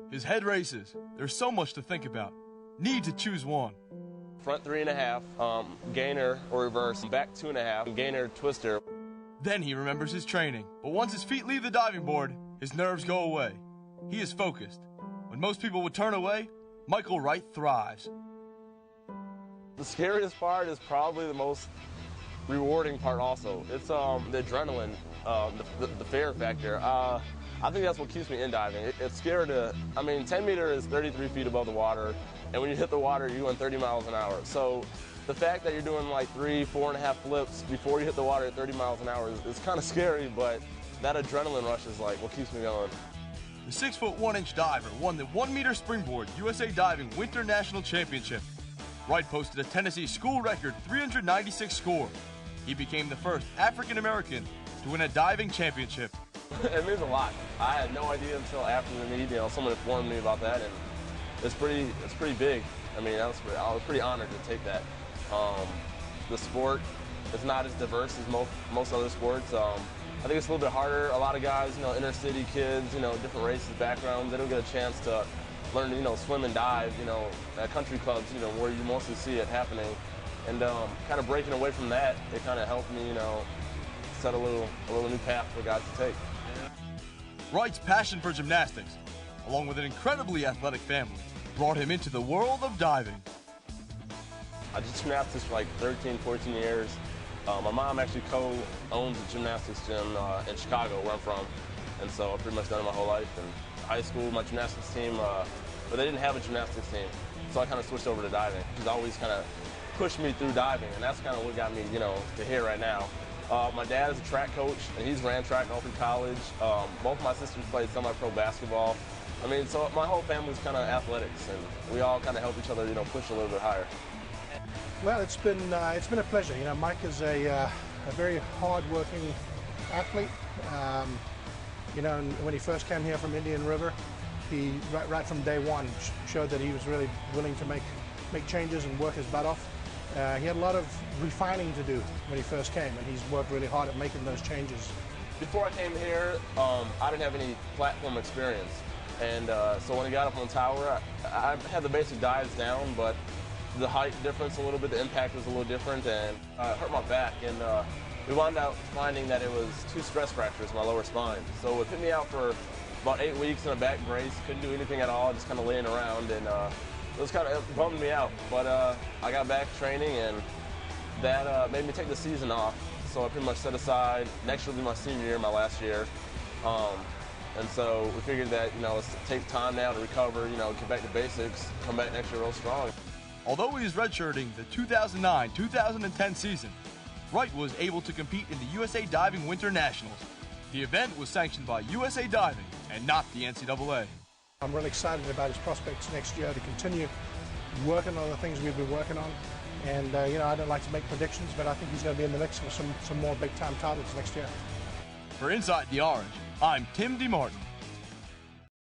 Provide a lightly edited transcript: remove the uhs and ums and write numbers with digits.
His head races. There's so much to think about. Need to choose one. Front 3.5, gainer or reverse, back 2.5, gainer twister. Then he remembers his training, but once his feet leave the diving board, his nerves go away. He is focused. When most people would turn away, Michael Wright thrives. The scariest part is probably the most rewarding part also. It's the adrenaline, the fear factor. I think that's what keeps me in diving. It's scary to, 10 meter is 33 feet above the water, and when you hit the water, you're going 30 miles an hour. So the fact that you're doing like 3, 4.5 flips before you hit the water at 30 miles an hour is kind of scary, but that adrenaline rush is like what keeps me going. The 6'1" diver won the 1 meter springboard USA Diving Winter National Championship. Wright posted a Tennessee school record 396 score. He became the first African American to win a diving championship. It means a lot. I had no idea until after the meet. Someone informed me about that, and it's pretty big. I was pretty honored to take that. The sport is not as diverse as most other sports. I think it's a little bit harder. A lot of guys, inner city kids, different races, backgrounds, they don't get a chance to learn, swim and dive, at country clubs, where you mostly see it happening. And kind of breaking away from that, it kind of helped me, set a little new path for guys to take. Wright's passion for gymnastics, along with an incredibly athletic family, brought him into the world of diving. I did gymnastics for like 13, 14 years. My mom actually co-owns a gymnastics gym in Chicago, where I'm from. And so I've pretty much done it my whole life. In high school, my gymnastics team, but they didn't have a gymnastics team. So I kind of switched over to diving. She's always kind of pushed me through diving, and that's kind of what got me, to here right now. My dad is a track coach, and he's ran track all through college. Both of my sisters played semi-pro basketball. So my whole family's kind of athletics, and we all kind of help each other, push a little bit higher. Well, it's been a pleasure. Mike is a very hard-working athlete. And when he first came here from Indian River, he right from day one showed that he was really willing to make changes and work his butt off. He had a lot of refining to do when he first came, and he's worked really hard at making those changes. Before I came here, I didn't have any platform experience, and so when he got up on tower, I had the basic dives down, but the height difference a little bit, the impact was a little different, and it hurt my back, and we wound up finding that it was 2 stress fractures in my lower spine. So it put me out for about 8 weeks in a back brace, couldn't do anything at all, just kind of laying around, and it bummed me out. But I got back training, and that made me take the season off. So I pretty much set aside, next year will be my senior year, my last year. And so we figured that, let's take time now to recover, get back to basics, come back next year real strong. Although he is redshirting the 2009-2010 season, Wright was able to compete in the USA Diving Winter Nationals. The event was sanctioned by USA Diving and not the NCAA. I'm really excited about his prospects next year to continue working on the things we've been working on. And, I don't like to make predictions, but I think he's going to be in the mix for some more big-time titles next year. For Inside the Orange, I'm Tim DeMartin.